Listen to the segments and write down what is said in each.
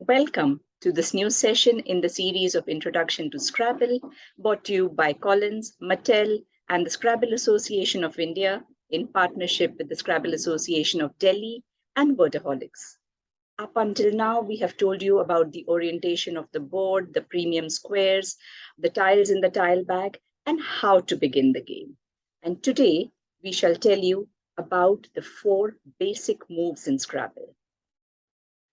Welcome to this new session in the series of Introduction to Scrabble, brought to you by Collins, Mattel, and the Scrabble Association of India in partnership with the Scrabble Association of Delhi and Wordaholics. Up until now, we have told you about the orientation of the board, the premium squares, the tiles in the tile bag, and how to begin the game. And today, we shall tell you about the 4 basic moves in Scrabble.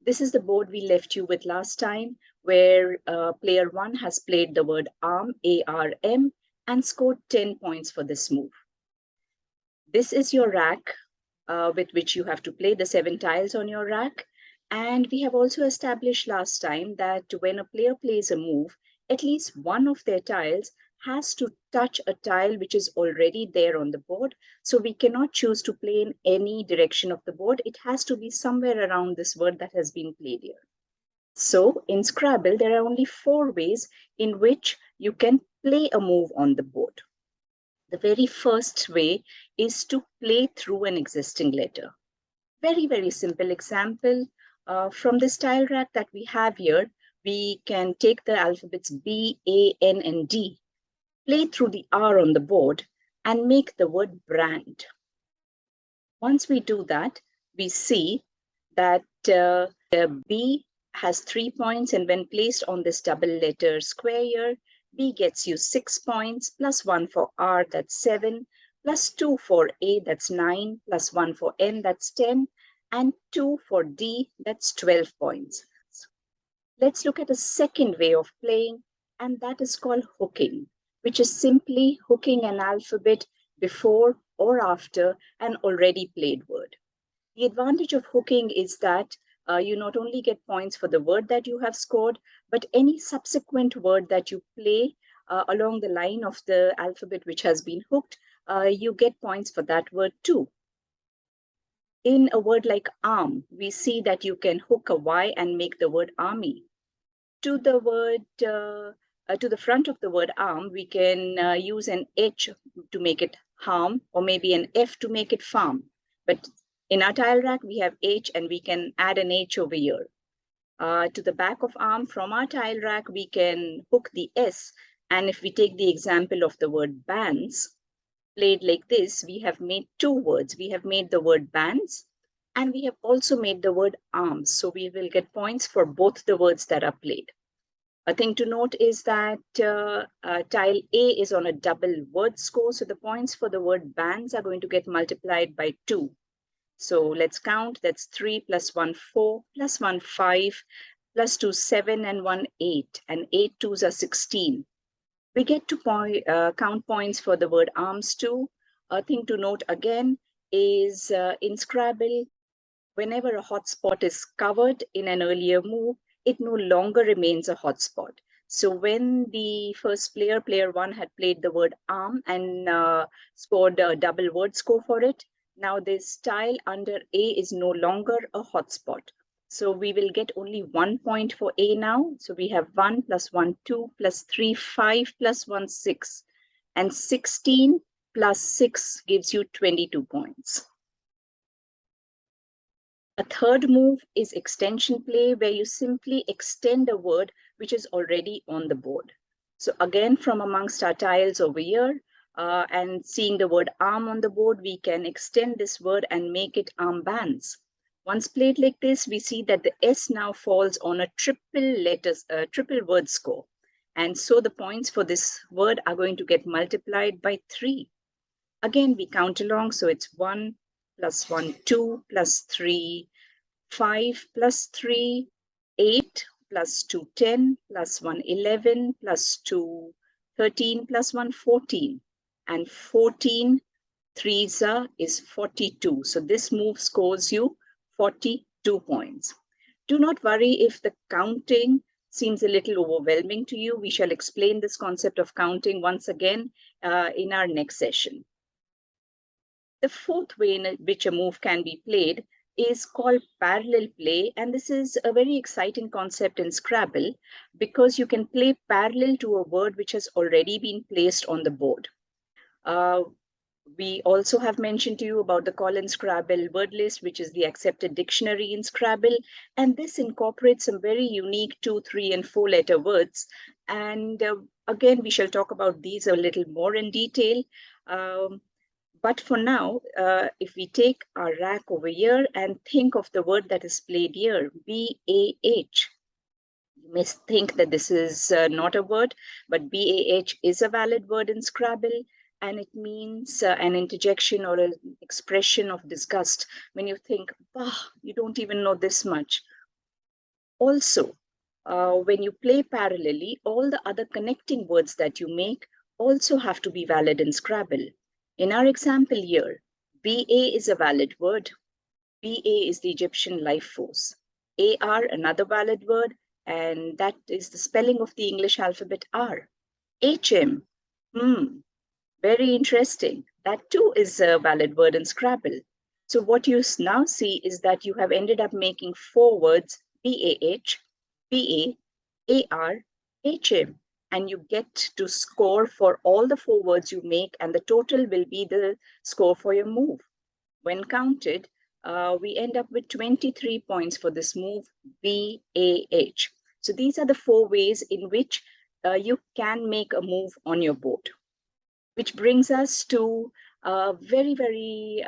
This is the board we left you with last time, where player 1 has played the word arm, A-R-M, and scored 10 points for this move. This is your rack with which you have to play the 7 tiles on your rack. And we have also established last time that when a player plays a move, at least one of their tiles has to touch a tile which is already there on the board. So we cannot choose to play in any direction of the board. It has to be somewhere around this word that has been played here. So in Scrabble, there are only 4 ways in which you can play a move on the board. The very first way is to play through an existing letter. Very, very simple example. From this tile rack that we have here, we can take the alphabets B, A, N, and D, play through the R on the board, and make the word brand. Once we do that, we see that the B has 3 points, and when placed on this double letter square here, B gets you 6 points, plus 1 for R, that's 7, plus 2 for A, that's 9, plus 1 for N, that's 10, and 2 for D, that's 12 points. Let's look at a second way of playing, and that is called hooking, which is simply hooking an alphabet before or after an already played word. The advantage of hooking is that you not only get points for the word that you have scored, but any subsequent word that you play along the line of the alphabet which has been hooked, you get points for that word too. In a word like arm, we see that you can hook a Y and make the word army. To the word, to the front of the word arm, we can use an H to make it harm, or maybe an F to make it farm. But in our tile rack, we have H, and we can add an H over here. To the back of arm from our tile rack, we can hook the S. And if we take the example of the word bands, played like this, we have made 2 words. We have made the word bands, and we have also made the word arms. So we will get points for both the words that are played. A thing to note is that tile A is on a double word score. So the points for the word bands are going to get multiplied by 2. So let's count. That's 3 plus 1, 4, plus 1, 5, plus 2, 7, and 1, 8. And 8 twos are 16. We get to count points for the word arms too. A thing to note again is in Scrabble, whenever a hotspot is covered in an earlier move, it no longer remains a hotspot. So when the first player, player 1, had played the word arm and scored a double word score for it, now this tile under A is no longer a hotspot. So we will get only 1 point for A now. So we have 1 plus 1, 2, plus 3, 5, plus 1, 6. And 16 plus 6 gives you 22 points. A third move is extension play, where you simply extend a word which is already on the board. So again, from amongst our tiles over here, and seeing the word arm on the board, we can extend this word and make it armbands. Once played like this, we see that the S now falls on a triple word score. And so the points for this word are going to get multiplied by 3. Again, we count along. So it's 1 plus 1, 2, plus 3, 5, plus 3, 8, plus 2, 10, plus 1, 11, plus 2, 13, plus 1, 14. And 14 threes is 42. So this move scores you 42 points. Do not worry if the counting seems a little overwhelming to you. We shall explain this concept of counting once again in our next session. The fourth way in which a move can be played is called parallel play. And this is a very exciting concept in Scrabble because you can play parallel to a word which has already been placed on the board. We also have mentioned to you about the Collins Scrabble word list, which is the accepted dictionary in Scrabble. And this incorporates some very unique 2, 3, and 4 letter words. And again, we shall talk about these a little more in detail. But for now, if we take our rack over here and think of the word that is played here, BAH. You may think that this is not a word, but BAH is a valid word in Scrabble, and it means an interjection or an expression of disgust when you think, bah, you don't even know this much. Also, when you play parallelly, all the other connecting words that you make also have to be valid in Scrabble. In our example here, BA is a valid word. BA is the Egyptian life force. AR, another valid word, and that is the spelling of the English alphabet R. HM, very interesting. That too is a valid word in Scrabble. So what you now see is that you have ended up making 4 words, BAH, BA, AR, HM, and you get to score for all the 4 words you make, and the total will be the score for your move. When counted, we end up with 23 points for this move, BAH. So these are the 4 ways in which you can make a move on your board. Which brings us to a very, very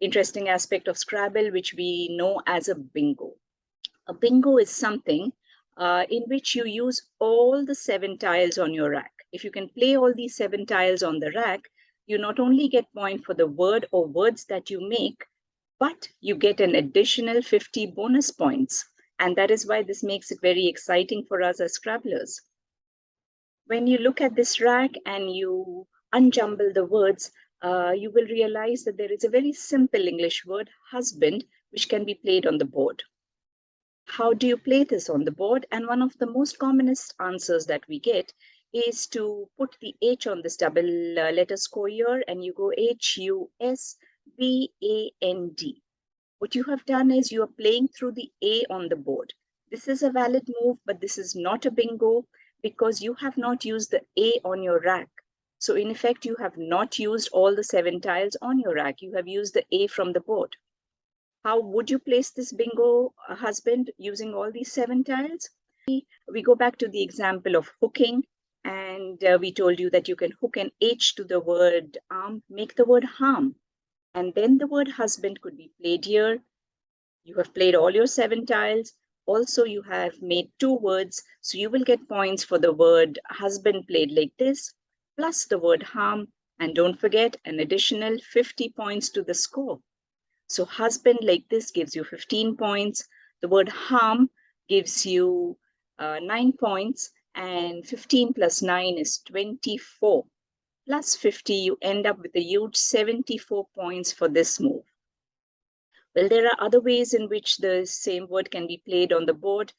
interesting aspect of Scrabble, which we know as a bingo. A bingo is something in which you use all the 7 tiles on your rack. If you can play all these 7 tiles on the rack, you not only get point for the word or words that you make, but you get an additional 50 bonus points. And that is why this makes it very exciting for us as Scrabblers. When you look at this rack and you unjumble the words, you will realize that there is a very simple English word, husband, which can be played on the board. How do you play this on the board? And one of the most commonest answers that we get is to put the H on this double letter score here, and you go HUSBAND. What you have done is you are playing through the A on the board. This is a valid move, but this is not a bingo because you have not used the A on your rack. So in effect, you have not used all the 7 tiles on your rack. You have used the A from the board. How would you place this bingo husband using all these 7 tiles? We go back to the example of hooking, and we told you that you can hook an H to the word arm, make the word harm. And then the word husband could be played here. You have played all your 7 tiles. Also, you have made 2 words. So you will get points for the word husband played like this, plus the word harm. And don't forget an additional 50 points to the score. So husband like this gives you 15 points. The word harm gives you 9 points. And 15 plus 9 is 24. Plus 50, you end up with a huge 74 points for this move. Well, there are other ways in which the same word can be played on the board.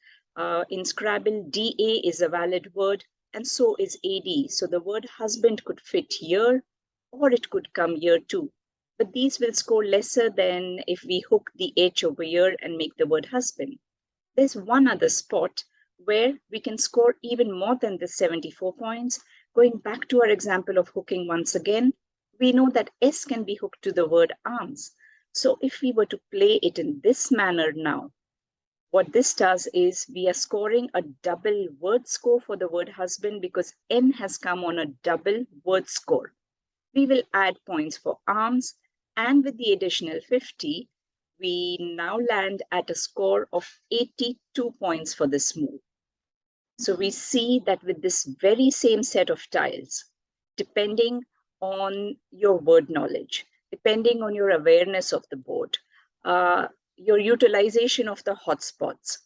In Scrabble, DA is a valid word, and so is AD. So the word husband could fit here, or it could come here too. But these will score lesser than if we hook the H over here and make the word husband. There's one other spot where we can score even more than the 74 points. Going back to our example of hooking once again, we know that S can be hooked to the word arms. So if we were to play it in this manner now, what this does is we are scoring a double word score for the word husband because N has come on a double word score. We will add points for arms, and with the additional 50, we now land at a score of 82 points for this move. So we see that with this very same set of tiles, depending on your word knowledge, depending on your awareness of the board, your utilization of the hotspots,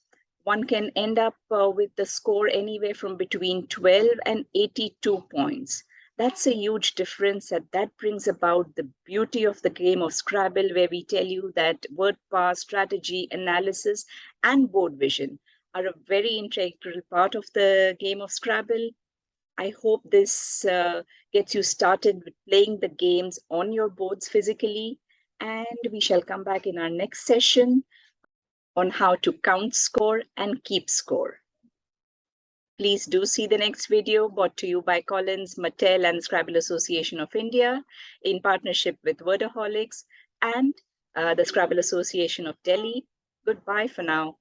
one can end up with the score anywhere from between 12 and 82 points. That's a huge difference, and that brings about the beauty of the game of Scrabble, where we tell you that word power, strategy, analysis, and board vision are a very integral part of the game of Scrabble. I hope this gets you started with playing the games on your boards physically, and we shall come back in our next session on how to count score and keep score. Please do see the next video brought to you by Collins, Mattel, and the Scrabble Association of India in partnership with Wordaholics and the Scrabble Association of Delhi. Goodbye for now.